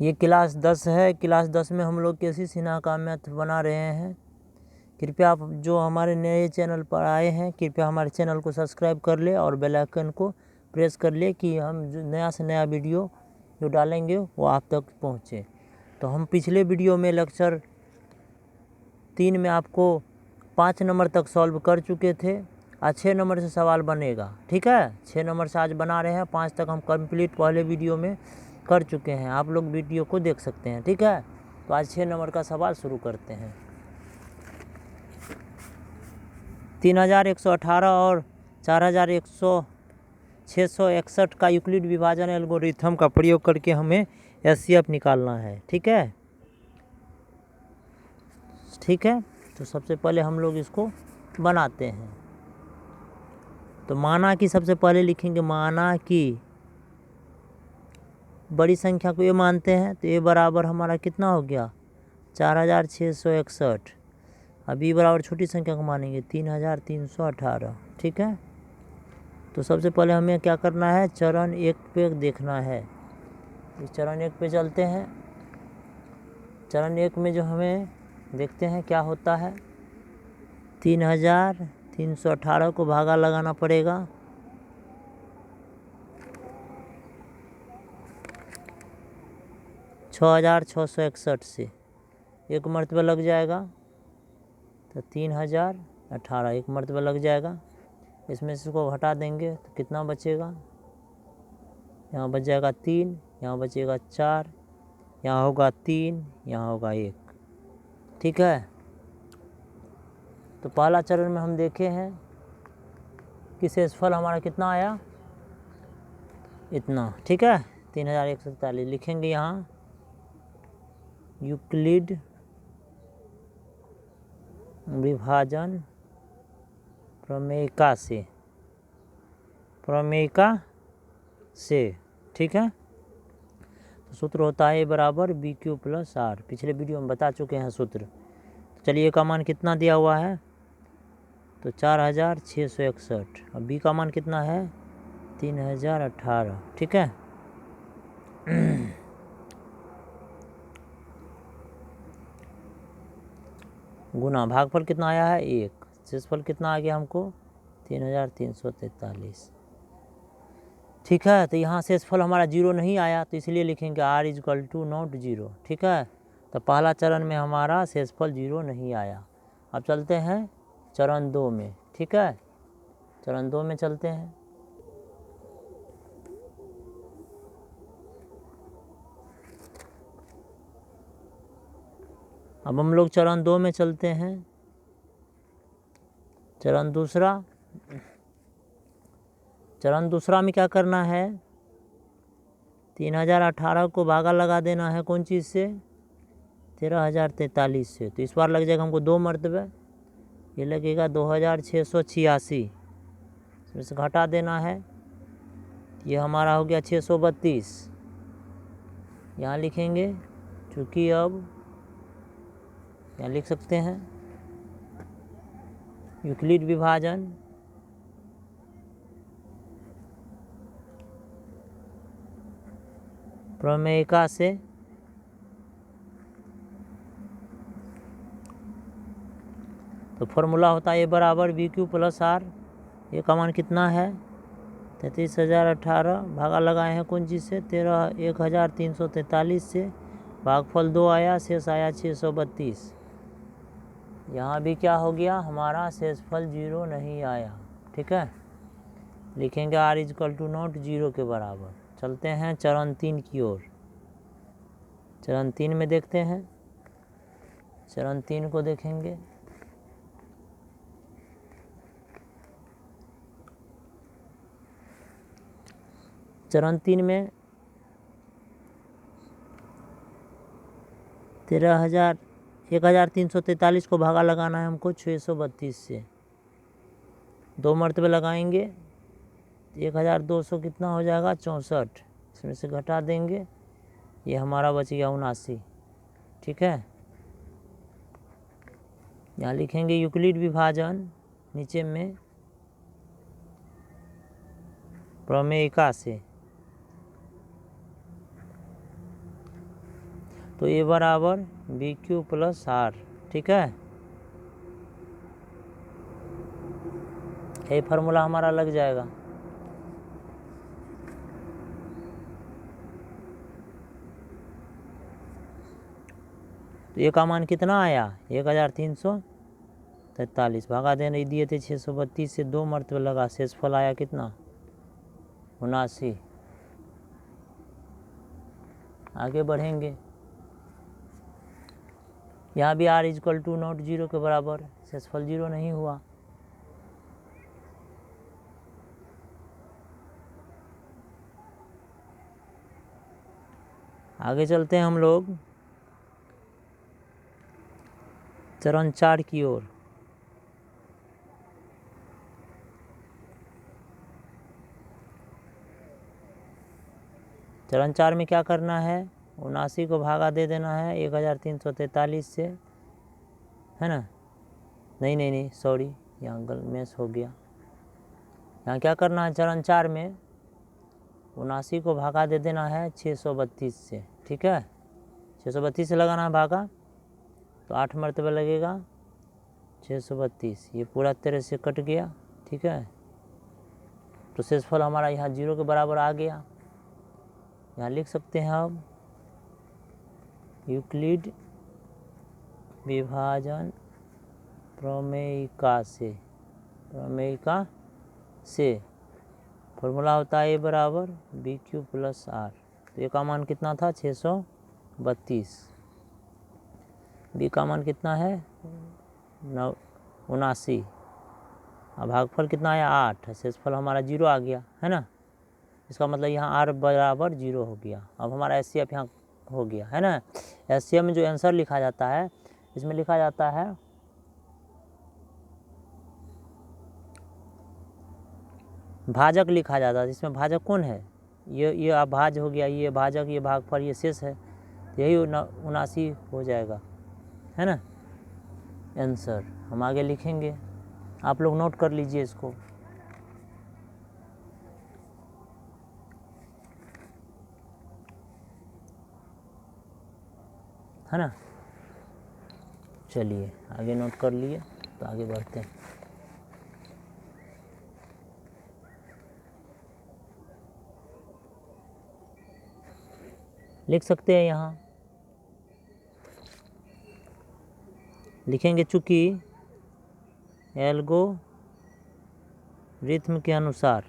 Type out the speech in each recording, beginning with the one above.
ये क्लास 10 है। क्लास 10 में हम लोग केसी सिन्हा का मैथ बना रहे हैं। कृपया आप जो हमारे नए चैनल पर आए हैं, कृपया हमारे चैनल को सब्सक्राइब कर ले और बेल आइकन को प्रेस कर ले कि हम जो नया से नया वीडियो जो डालेंगे वो आप तक पहुँचे। तो हम पिछले वीडियो में लेक्चर 3 में आपको 5 नंबर तक सॉल्व कर चुके थे। आज 6 नंबर से सवाल बनेगा, ठीक है। 6 नंबर से आज बना रहे हैं, 5 तक हम कंप्लीट पहले वीडियो में कर चुके हैं। आप लोग वीडियो को देख सकते हैं, ठीक है। तो आज 6 नंबर का सवाल शुरू करते हैं। 3118 और 4661 का यूक्लिड विभाजन एल्गोरिथम का प्रयोग करके हमें एचसीएफ निकालना है, ठीक है। ठीक है, तो सबसे पहले हम लोग इसको बनाते हैं। तो माना कि सबसे पहले लिखेंगे, माना कि बड़ी संख्या को ये मानते हैं, तो ये बराबर हमारा कितना हो गया 4661। अब ये बराबर छोटी संख्या को मानेंगे 3318, ठीक है। तो सबसे पहले हमें क्या करना है, चरण 1 पे देखना है। तो चरण 1 पे चलते हैं। चरण 1 में जो हमें देखते हैं क्या होता है, 3318 को भागा लगाना पड़ेगा 6661 से। एक मरतबा लग जाएगा तो 3018, एक मरतबा लग जाएगा। इसमें से इसको घटा देंगे तो कितना बचेगा, यहाँ बच जाएगा 3, यहाँ बचेगा 4, यहाँ होगा 3, यहाँ होगा 1, ठीक है। तो पहला चरण में हम देखे हैं कि शेषफल हमारा कितना आया, इतना, ठीक है। 3141 लिखेंगे यहाँ यूक्लिड विभाजन प्रमेयिका से, ठीक है। तो सूत्र होता है बराबर BQ + R। पिछले वीडियो में बता चुके हैं सूत्र। तो चलिए का मान कितना दिया हुआ है, तो 4661, और B का मान कितना है 3018, ठीक है। गुना भागफल कितना आया है 1, शेषफल कितना आ गया हमको 3343, ठीक है। तो यहाँ शेषफल हमारा 0 नहीं आया, तो इसलिए लिखेंगे R = नॉट 0, ठीक है। तो पहला चरण में हमारा शेषफल 0 नहीं आया। अब चलते हैं चरण 2 में, ठीक है। चरण 2 में चलते हैं। अब हम लोग चरण 2 में चलते हैं। चरण दूसरा में क्या करना है, 3018 को भागा लगा देना है कौन चीज़ से, 13043 से। तो इस बार लग जाएगा हमको 2 मरतबे, ये लगेगा 2686, इसमें से घटा देना है, ये हमारा हो गया 632। यहाँ लिखेंगे, चूँकि अब यहाँ लिख सकते हैं यूक्लिड विभाजन प्रमेयिका से तो फॉर्मूला होता है बराबर BQ + R। ये का मान कितना है 33018, भागा लगाए हैं कौन चीज़ से 1343 से, भागफल 2 आया, शेष आया 632। यहाँ भी क्या हो गया, हमारा शेषफल 0 नहीं आया, ठीक है। लिखेंगे R = नॉट 0 के बराबर। चलते हैं चरण 3 की ओर। चरण 3 में देखते हैं। चरण 3 को देखेंगे। चरण 3 में 1343 को भागा लगाना है हमको 632 से। 2 मरतबे लगाएंगे, 1200 कितना हो जाएगा 64, इसमें से घटा देंगे, ये हमारा बच गया 79, ठीक है। यहाँ लिखेंगे यूक्लिड विभाजन नीचे में प्रमेयिका से। तो ए बराबर बी क्यू प्लस आर, ठीक है। ये फार्मूला हमारा लग जाएगा। तो ए का मान कितना आया, 1343, भागा देने दिए थे 632 से 2 मरतबे लगा, शेषफल आया कितना, 79। आगे बढ़ेंगे, यहाँ भी r इक्वल टू नॉट 0 के बराबर, शेषफल 0 नहीं हुआ। आगे चलते हैं हम लोग चरण 4 की ओर। चरण 4 में क्या करना है, 79 को भागा दे देना है 1343 से, है ना। नहीं सॉरी, यहाँ गलत मैच हो गया। यहाँ क्या करना है, चरण 4 में 79 को भागा दे देना है 632 से, ठीक है। 632 से लगाना है भागा, तो 8 मरतबे लगेगा 632, ये पूरा तरह से कट गया, ठीक है। तो शेषफल हमारा यहाँ 0 के बराबर आ गया। यहाँ लिख सकते हैं अब यूक्लिड विभाजन प्रमेयिका से फॉर्मूला होता है ए बराबर बी क्यू प्लस आर। तो ए का मान कितना था, 632, बी का मान कितना है 79, और भागफल कितना आया 8, शेषफल हमारा 0 आ गया, है ना। इसका मतलब यहाँ आर बराबर 0 हो गया। अब हमारा एचसीएफ यहाँ हो गया, है ना। एचसीएफ में जो आंसर लिखा जाता है, इसमें लिखा जाता है भाजक लिखा जाता है। इसमें भाजक कौन है, ये अभाज्य हो गया, ये भाजक, ये भागफल, ये शेष है, यही 79 हो जाएगा, है ना आंसर। हम आगे लिखेंगे, आप लोग नोट कर लीजिए इसको। है ना, चलिए आगे नोट कर लिए, तो आगे बढ़ते हैं। लिख सकते हैं, यहाँ लिखेंगे चूँकि एल्गोरिथम के अनुसार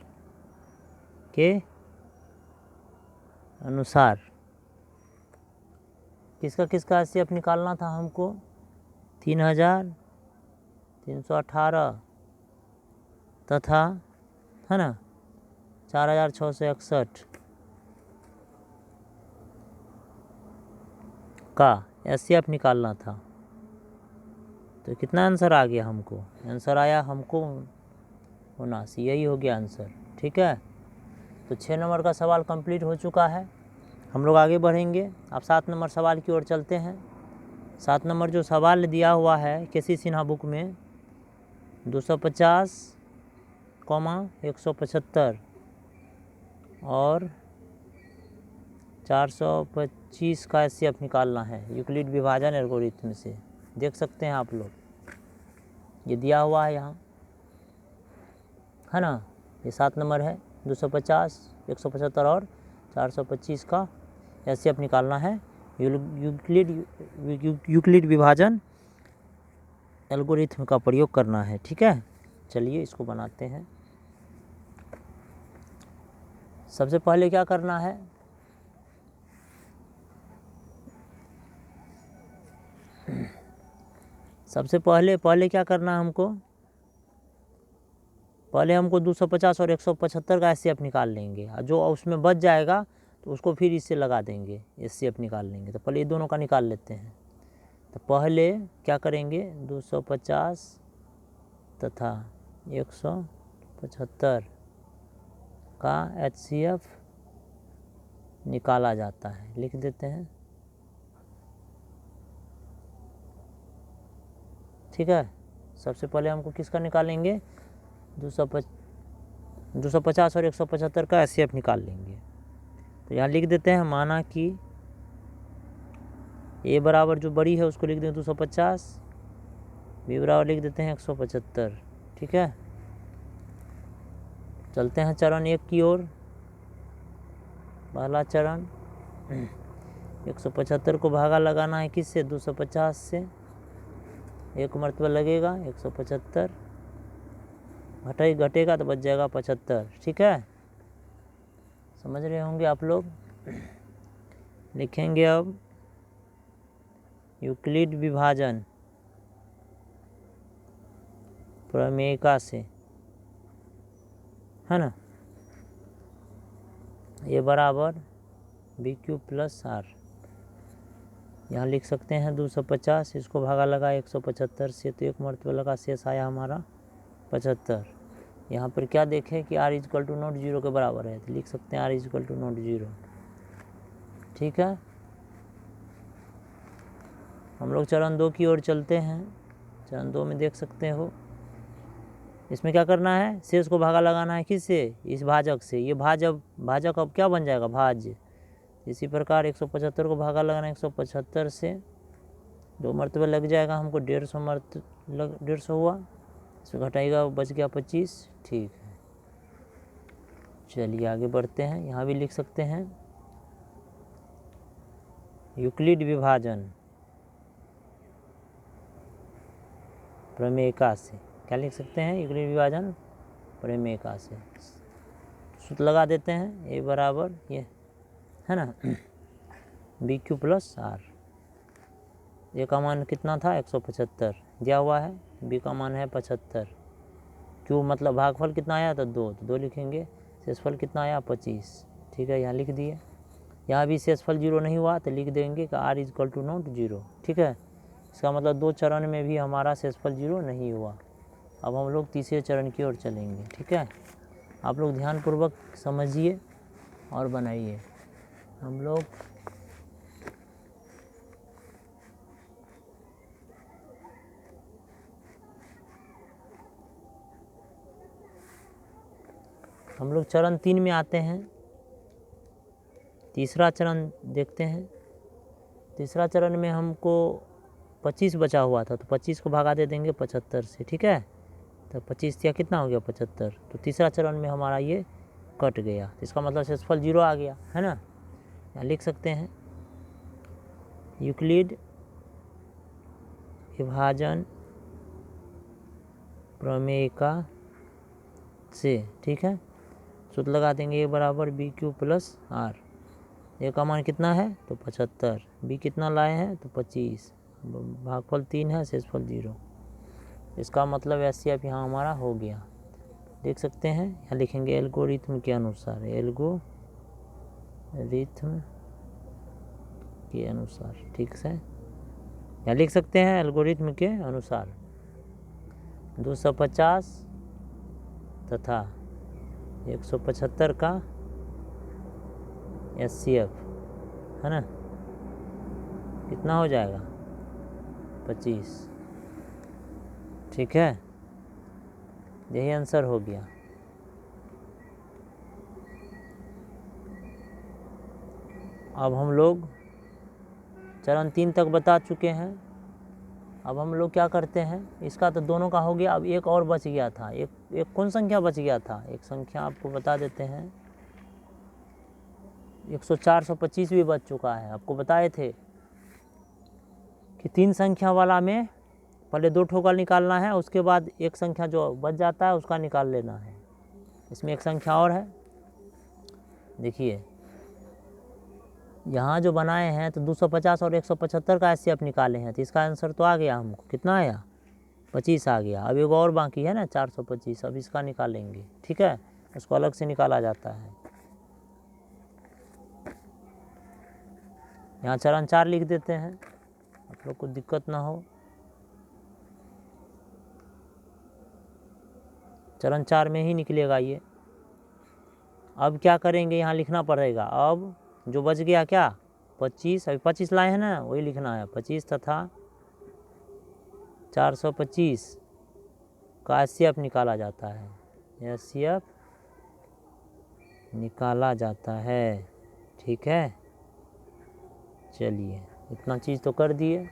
किसका एचसीएफ निकालना था हमको, 3318 तथा, है ना, 4661 का एचसीएफ निकालना था। तो कितना आंसर आ गया हमको, आंसर आया हमको 79, यही हो गया आंसर, ठीक है। तो 6 नंबर का सवाल कंप्लीट हो चुका है। हम लोग आगे बढ़ेंगे, अब 7 नंबर सवाल की ओर चलते हैं। 7 नंबर जो सवाल दिया हुआ है केसी सिन्हा बुक में, 250,175 और 425 का एचसीएफ निकालना है यूक्लिड विभाजन एल्गोरिथम से। देख सकते हैं आप लोग, ये दिया हुआ है यहाँ, है ना। ये 7 नंबर है, 250, 175 और 425 का एचसीएफ निकालना है यूक्लिड विभाजन एल्गोरिथम का प्रयोग करना है, ठीक है। चलिए इसको बनाते हैं। सबसे पहले क्या करना है, सबसे पहले क्या करना है हमको, पहले हमको 250 और 175 का एचसीएफ निकाल लेंगे, और जो उसमें बच जाएगा तो उसको फिर इससे लगा देंगे, एचसीएफ निकाल लेंगे। तो पहले ये दोनों का निकाल लेते हैं। तो पहले क्या करेंगे, 250 तथा 175 का एचसीएफ निकाला जाता है, लिख देते हैं, ठीक है। सबसे पहले हमको किसका निकालेंगे, 250 और 175 का एचसीएफ निकाल लेंगे। तो यहाँ लिख देते हैं, माना कि ए बराबर जो बड़ी है उसको लिख दें 250, बी बराबर लिख देते हैं 175। ठीक है, चलते हैं चरण 1 की ओर। पहला चरण 175 को भागा लगाना है किससे, 250 से। एक मरतबा लगेगा 175, घटेगा तो बच जाएगा 75। ठीक है, समझ रहे होंगे आप लोग। लिखेंगे अब यूक्लिड विभाजन प्रमेयिका से, है ना। ये बराबर बी क्यूब प्लस आर, यहाँ लिख सकते हैं 250, इसको भागा लगा 175 से, तो एक मरतबा लगा, शेष आया हमारा 75। यहाँ पर क्या देखें कि r इजक्वल टू नॉट 0 के बराबर है, तो लिख सकते हैं r इजक्वल टू नॉट 0। ठीक है, हम लोग चरण 2 की ओर चलते हैं। चरण 2 में देख सकते हो, इसमें क्या करना है, शेष को भागा लगाना है किससे, इस भाजक से। ये भाजक अब क्या बन जाएगा, भाज्य। इसी प्रकार 175 को भागा लगाना 175 से, 2 मरतबे लग जाएगा हमको, 150 हुआ, इसमें घटाएगा बच गया 25। ठीक है, चलिए आगे बढ़ते हैं। यहाँ भी लिख सकते हैं यूक्लिड विभाजन प्रमेयिका से। क्या लिख सकते हैं, यूक्लिड विभाजन प्रमेयिका से। सूत्र लगा देते हैं, ए बराबर ये है ना, बी क्यू प्लस आर। ए का मान कितना था, 175 दिया हुआ है, बी का मान है 75, क्यू मतलब भागफल कितना आया था 2, तो 2 लिखेंगे। शेषफल कितना आया 25। ठीक है, यहाँ लिख दिए। यहाँ भी शेषफल 0 नहीं हुआ तो लिख देंगे कि r इजक्वल टू नॉट 0। ठीक है, इसका मतलब 2 चरण में भी हमारा शेषफल 0 नहीं हुआ। अब हम लोग तीसरे चरण की ओर चलेंगे। ठीक है, आप लोग ध्यानपूर्वक समझिए और बनाइए। हम लोग चरण 3 में आते हैं। तीसरा चरण देखते हैं। तीसरा चरण में हमको 25 बचा हुआ था, तो 25 को भागा दे देंगे 75 से। ठीक है, तो 25 या कितना हो गया 75, तो तीसरा चरण में हमारा ये कट गया, तो इसका मतलब शेषफल 0 आ गया, है ना। यहाँ लिख सकते हैं यूक्लिड विभाजन प्रमेयिका से। ठीक है, सूत्र लगा देंगे, ए बराबर बी क्यू प्लस आर। ए का मान कितना है तो 75, बी कितना लाए हैं तो 25, भागफल 3 है, शेषफल 0। इसका मतलब एचसीएफ यहाँ हमारा हो गया। देख सकते हैं, यहाँ लिखेंगे एल्गोरिथम के अनुसार, एल्गोरिथम के अनुसार। ठीक है, यहाँ लिख सकते हैं एल्गोरिथम के अनुसार 250 तथा 175 का एचसीएफ, है ना, कितना हो जाएगा 25। ठीक है, यही आंसर हो गया। अब हम लोग चरण 3 तक बता चुके हैं। अब हम लोग क्या करते हैं, इसका तो दोनों का हो गया। अब एक और बच गया था, एक कौन संख्या बच गया था, एक संख्या आपको बता देते हैं, 425 भी बच चुका है। आपको बताए थे कि 3 संख्या वाला में पहले 2 ठोकर निकालना है, उसके बाद एक संख्या जो बच जाता है उसका निकाल लेना है। इसमें एक संख्या और है, देखिए यहाँ जो बनाए हैं, तो 250 और 175 का एचसीएफ निकाले हैं, तो इसका आंसर तो आ गया हमको, कितना आया 25 आ गया। अब एक और बाकी है ना 425, अब इसका निकालेंगे। ठीक है, उसको अलग से निकाला जाता है। यहाँ चरण 4 लिख देते हैं, आप लोग को दिक्कत ना हो। चरण 4 में ही निकलेगा ये। अब क्या करेंगे, यहाँ लिखना पड़ेगा। अब जो बच गया क्या 25, अभी 25 लाए हैं ना, वही लिखना है। 25 तथा 425 का एचसीएफ निकाला जाता है, एचसीएफ निकाला जाता है। ठीक है, चलिए इतना चीज़ तो कर दिए।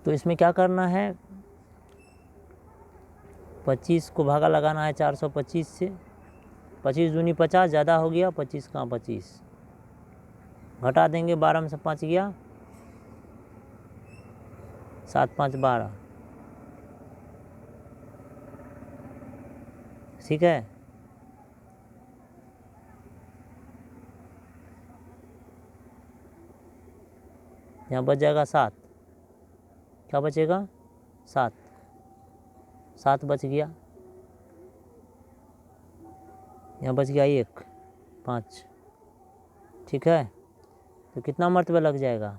तो इसमें क्या करना है, 25 को भागा लगाना है 425 से। 25 दूनी 50, ज़्यादा हो गया, 25 कहाँ 25, घटा देंगे, 12 में से 5 गया, 7 5 12, ठीक है। यहाँ बच जाएगा 7, क्या बचेगा 7, 7 बच गया, यहाँ बच गया 1 5, ठीक है। तो कितना मरतबा लग जाएगा,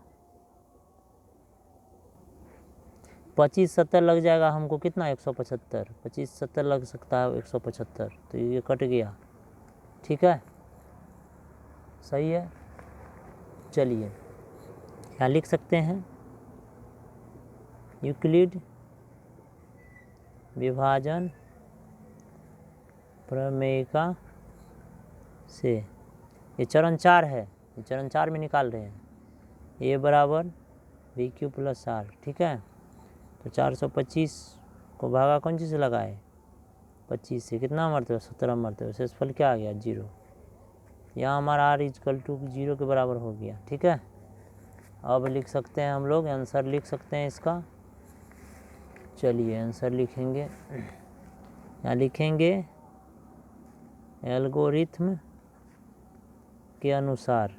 25 70 लग जाएगा हमको, कितना 175, 25 70 लग सकता है 175, तो ये कट गया, ठीक है, सही है। चलिए क्या लिख सकते हैं, यूक्लिड विभाजन प्रमेयिका से, ये चरण 4 है, ये चरण 4 में निकाल रहे हैं, ए बराबर बी क्यू प्लस आर, ठीक है। तो 425 को भागा कौन चीज़ से लगाए, 25 से, कितना मरतबा 17 मरतबा, शेषफल क्या आ गया 0। यहाँ हमारा r इक्वल टू 0 के बराबर हो गया, ठीक है। अब लिख सकते हैं हम लोग, आंसर लिख सकते हैं इसका। चलिए आंसर लिखेंगे, यहाँ लिखेंगे एल्गोरिथ्म के अनुसार,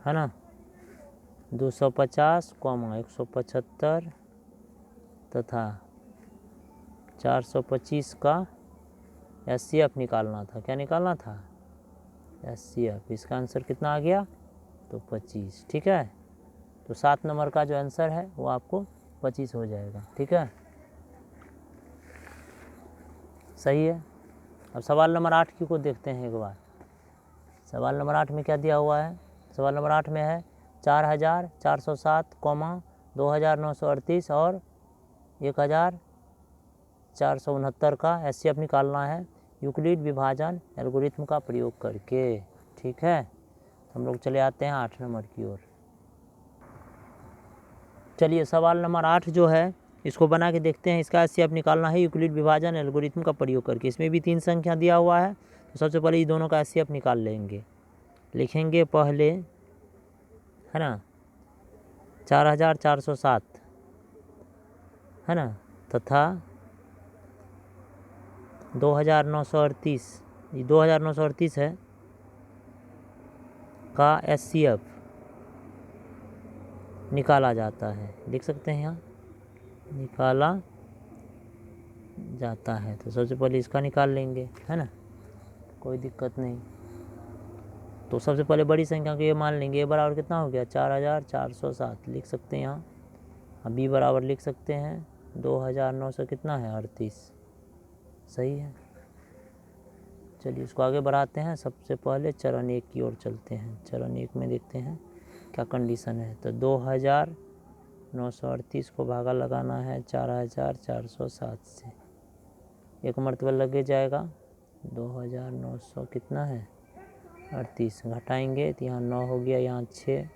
है ना, 250, 175 तथा 425 का SCF निकालना था। क्या निकालना था, SCF। इसका आंसर कितना आ गया, तो 25, ठीक है। तो 7 नंबर का जो आंसर है वो आपको 25 हो जाएगा, ठीक है, सही है। अब सवाल नंबर 8 की को देखते हैं एक बार। सवाल नंबर 8 में क्या दिया हुआ है, सवाल नंबर 8 में है 4407, 2938 और 1469 का SCF निकालना है यूक्लिड विभाजन एल्गोरिथम का प्रयोग करके, ठीक है। तो हम लोग चले आते हैं 8 नंबर की ओर। चलिए सवाल नंबर 8 जो है इसको बना के देखते हैं। इसका SCF निकालना है यूक्लिड विभाजन एल्गोरिथम का प्रयोग करके। इसमें भी 3 संख्या दिया हुआ है, तो सबसे पहले इस दोनों का SCF निकाल लेंगे। लिखेंगे पहले, है ना, 4407, है ना, तथा 2938, ये 2938 है का SCF निकाला जाता है, लिख सकते हैं यहाँ, निकाला जाता है। तो सबसे पहले इसका निकाल लेंगे, है ना, कोई दिक्कत नहीं। तो सबसे पहले बड़ी संख्या को ये मान लेंगे, ए बराबर कितना हो गया 4407, लिख सकते हैं यहाँ। अब बी बराबर लिख सकते हैं 2900 कितना है 38, सही है। चलिए इसको आगे बढ़ाते हैं। सबसे पहले चरण 1 की ओर चलते हैं। चरण 1 में देखते हैं क्या कंडीशन है। तो 2938 को भागा लगाना है 4407 से, एक मरतबा लगे जाएगा, 2900 कितना है 38, घटाएंगे तो यहाँ 9 हो गया, यहाँ 6,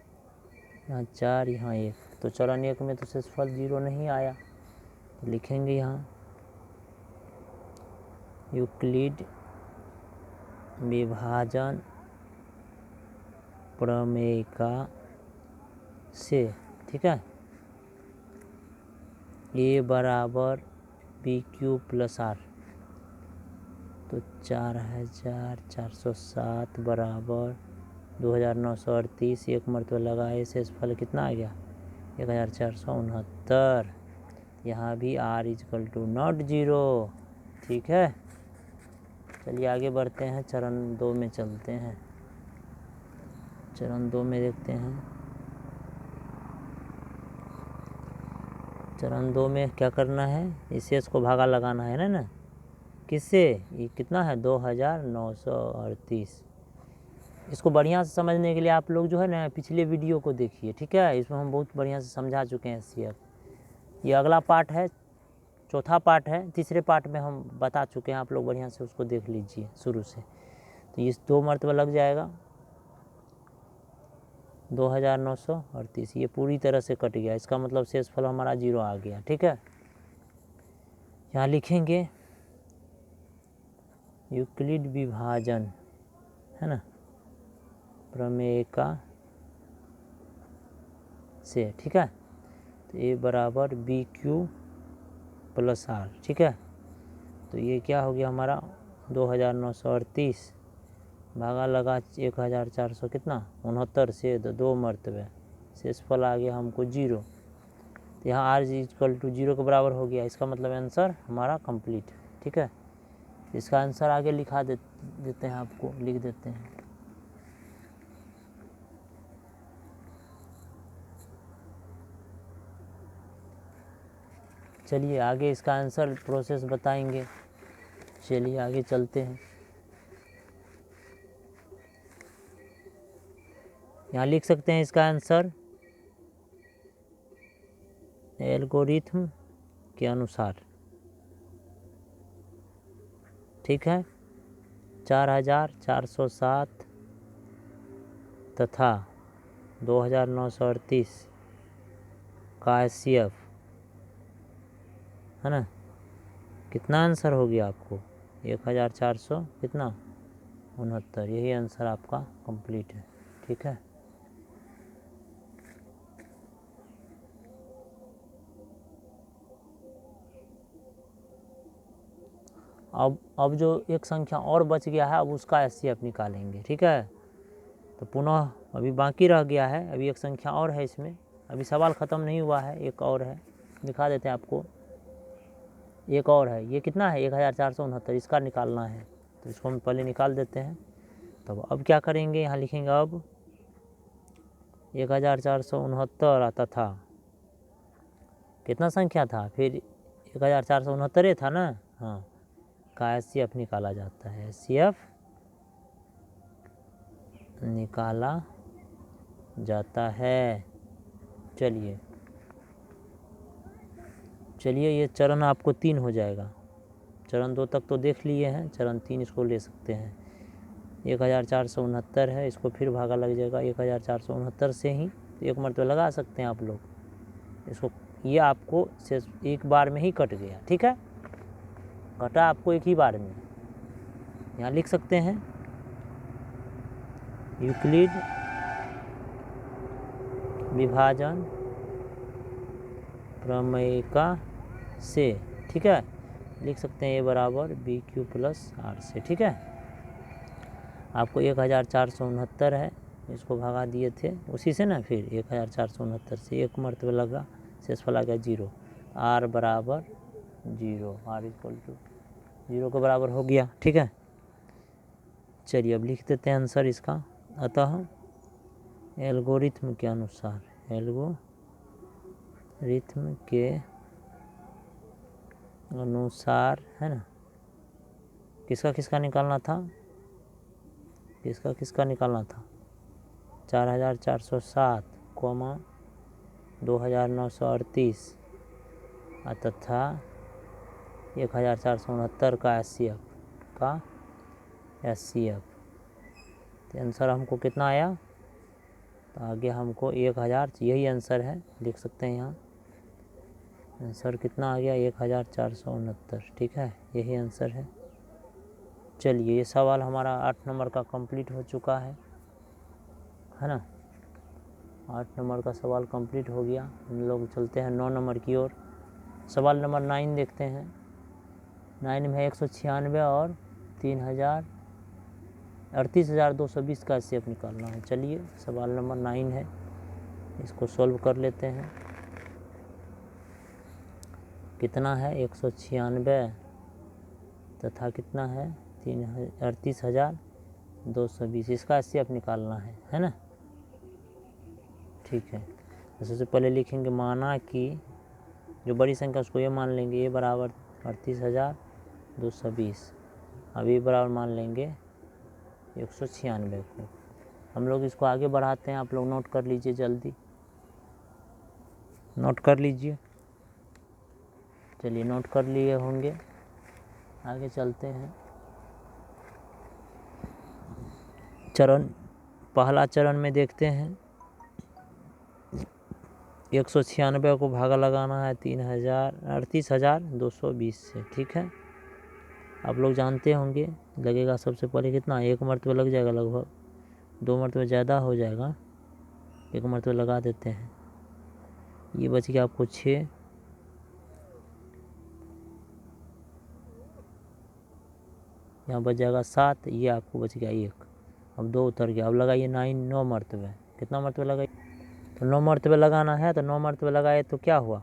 यहाँ 4, यहाँ 1। तो चरण 1 में तो शेषफल 0 नहीं आया, तो लिखेंगे यहाँ यूक्लिड विभाजन प्रमेयिका से, ठीक है। ए बराबर बी क्यू प्लस आर, तो 4407 बराबर 2938, एक मरतबा लगाए शेषफल कितना आ गया 1469। यहाँ भी r इजकल टू नॉट 0, ठीक है। चलिए आगे बढ़ते हैं, चरण 2 में चलते हैं। चरण 2 में देखते हैं। चरण 2 में क्या करना है, इस शेष को भागा लगाना है ना किससे, ये कितना है 2938। इसको बढ़िया से समझने के लिए आप लोग जो है ना पिछले वीडियो को देखिए, ठीक है। इसमें हम बहुत बढ़िया से समझा चुके हैं एचसीएफ। ये अगला पार्ट है, चौथा पार्ट है। तीसरे पार्ट में हम बता चुके हैं, आप लोग बढ़िया से उसको देख लीजिए शुरू से। तो इस 2 मरतबा लग जाएगा 2938, ये पूरी तरह से कट गया, इसका मतलब शेषफल हमारा 0 आ गया, ठीक है। यहाँ लिखेंगे यूक्लिड विभाजन, है ना, प्रमेय का से, ठीक है। तो ए बराबर बी क्यू प्लस आर, ठीक है। तो ये क्या हो गया हमारा 2938 भागा लगा 1400 कितना 69 से 2 मरतबे, शेषफल आ गया हमको 0। तो यहाँ आर इक्वल टू 0 के बराबर हो गया, इसका मतलब आंसर हमारा कंप्लीट है, ठीक है। इसका आंसर आगे लिखा देते हैं, आपको लिख देते हैं। चलिए आगे इसका आंसर प्रोसेस बताएंगे। चलिए आगे चलते हैं। यहाँ लिख सकते हैं इसका आंसर एल्गोरिथम के अनुसार, ठीक है। 4407 तथा 2938 का एचसीएफ, है ना, कितना आंसर हो गया आपको 1400 कितना 69, यही आंसर आपका कंप्लीट है, ठीक है। अब जो एक संख्या और बच गया है, अब उसका एचसीएफ निकालेंगे, ठीक है। तो पुनः अभी बाकी रह गया है, अभी एक संख्या और है इसमें, अभी सवाल ख़त्म नहीं हुआ है, एक और है, दिखा देते हैं आपको। एक और है, ये कितना है 1469, इसका निकालना है, तो इसको हम पहले निकाल देते हैं। तब अब क्या करेंगे, यहाँ लिखेंगे अब 1469 तथा कितना संख्या था, फिर 1469 था ना, हाँ, का एचसीएफ निकाला जाता है, एचसीएफ निकाला जाता है। चलिए ये चरण आपको 3 हो जाएगा। चरण 2 तक तो देख लिए हैं, चरण 3 इसको ले सकते हैं। 1469 है, इसको फिर भागा लग जाएगा 1469 से ही, तो एक मरतबा लगा सकते हैं आप लोग इसको। ये आपको एक बार में ही कट गया, ठीक है, घटा आपको एक ही बार में। यहाँ लिख सकते हैं यूक्लिड विभाजन प्रमेय का से, ठीक है, लिख सकते हैं ए बराबर बी क्यू प्लस आर से, ठीक है। आपको 1469 है, इसको भगा दिए थे उसी से ना, फिर 1469 से एक मरतबा लगा, शेषफल आ गया 0, आर बराबर 0, आर इक्वल टू 0 के बराबर हो गया, ठीक है। चलिए अब लिख देते हैं आंसर इसका। अतः एल्गोरिथम के अनुसार, एल्गोरिथम के अनुसार, है ना, किसका निकालना था, किसका निकालना था 4407, 2938 तथा 1469 का एचसीएफ। तो आंसर हमको कितना आया, तो आगे हमको 1000, यही आंसर है, लिख सकते हैं यहाँ आंसर कितना आ गया 1469, ठीक है, यही आंसर है। चलिए ये सवाल हमारा 8 नंबर का कंप्लीट हो चुका है ना। 8 नंबर का सवाल कंप्लीट हो गया। हम लोग चलते हैं 9 नंबर की ओर। सवाल नंबर 9 देखते हैं। 9 में 196 और 38,220 का एचसीएफ निकालना है। चलिए सवाल नंबर 9 है, इसको सॉल्व कर लेते हैं। कितना है 196 तथा कितना है 38,220, इसका एचसीएफ निकालना है ना। ठीक है, तो सबसे पहले लिखेंगे माना कि जो बड़ी संख्या उसको ये मान लेंगे ये बराबर 38,220। अब ये बराबर मान लेंगे 196 को। हम लोग इसको आगे बढ़ाते हैं, आप लोग नोट कर लीजिए, जल्दी नोट कर लीजिए। चलिए नोट कर लिए होंगे, आगे चलते हैं। पहला चरण में देखते हैं 196 को भागा लगाना है 38,220 से। ठीक है, आप लोग जानते होंगे लगेगा सबसे पहले कितना, 1 मरतबा लग जाएगा, लगभग 2 मरतबा ज़्यादा हो जाएगा, 1 मरतबा लगा देते हैं। ये बच गया आपको 6, यहाँ बच जाएगा 7, ये आपको बच गया 1। अब 2 उतर गया। अब लगाइए 9 मरतबे, कितना मरतबा लगाइए, तो 9 मरतबे लगाना है। तो 9 मरतबे लगाए तो क्या हुआ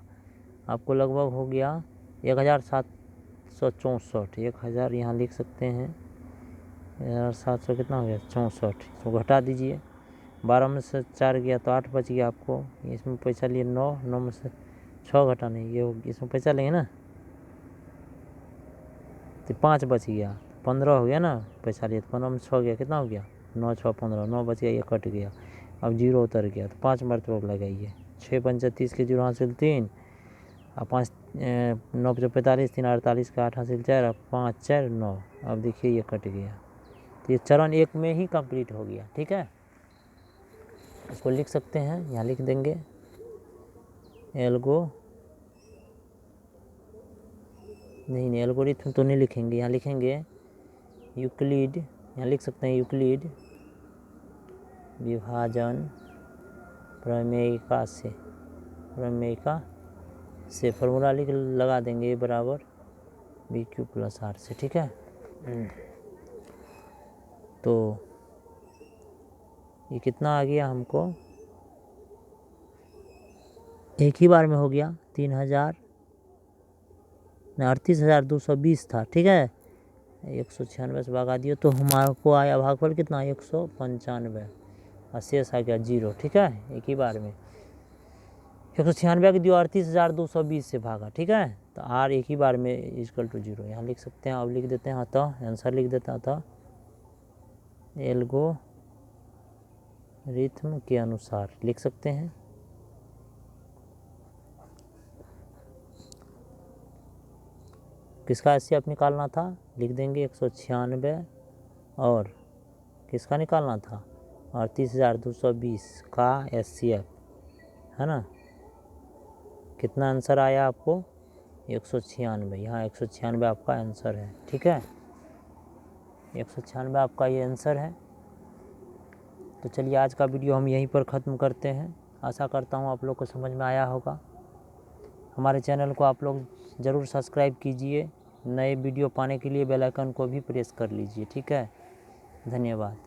आपको, लगभग हो गया 1,764। 1000 यहाँ लिख सकते हैं, 1,700 कितना हो गया 64। इसको घटा दीजिए, 12 में से 4 गया तो 8 बच गया आपको। इसमें पैसा लिए 9 में से 6 घटा नहीं, ये इसमें पैसा लेंगे ना तो 5 बच गया, 15 हो गया ना पैसा लिए। तो 15 में 6 गया, कितना हो गया 9 6 15, 9 बच गया, ये कट गया। अब 0 उतर गया, तो 5 मरतबा लगाइए। 6 पंचा 30 के 0 हासिल 3, और 5 9 5 45, 3 48 का 8 हासिल 4, और 5 4 9। अब देखिए ये कट गया, तो ये चरण 1 में ही कंप्लीट हो गया। ठीक है, इसको लिख सकते हैं, यहाँ लिख देंगे एल्गोरिथम तो नहीं लिखेंगे, यहाँ लिखेंगे यूक्लिड। यहाँ लिख सकते हैं यूक्लिड विभाजन प्रमेयिका से फॉर्मूला लगा देंगे, बराबर BQ + R से। ठीक है, तो ये कितना आ गया हमको, एक ही बार में हो गया 38,220 था। ठीक है, 196 से भगा दिए तो हमारे को आया भागफल कितना 195, और शेष आ गया 0। ठीक है, एक ही बार में 196 के दियो 38,220 से भागा। ठीक है, तो R एक ही बार में = 0 यहाँ लिख सकते हैं। अब लिख देते हैं, अतः आंसर लिख देते हैं, अतः एल्गोरिथम के अनुसार लिख सकते हैं। किसका एचसीएफ निकालना था, लिख देंगे 196 और किसका निकालना था 38,220 का एचसीएफ, है ना। कितना आंसर आया आपको 196, यहाँ 196 आपका आंसर है। ठीक है, 196 आपका ये आंसर है। तो चलिए आज का वीडियो हम यहीं पर ख़त्म करते हैं। आशा करता हूँ आप लोग को समझ में आया होगा। हमारे चैनल को आप लोग ज़रूर सब्सक्राइब कीजिए, नए वीडियो पाने के लिए बेल आइकन को भी प्रेस कर लीजिए। ठीक है, धन्यवाद।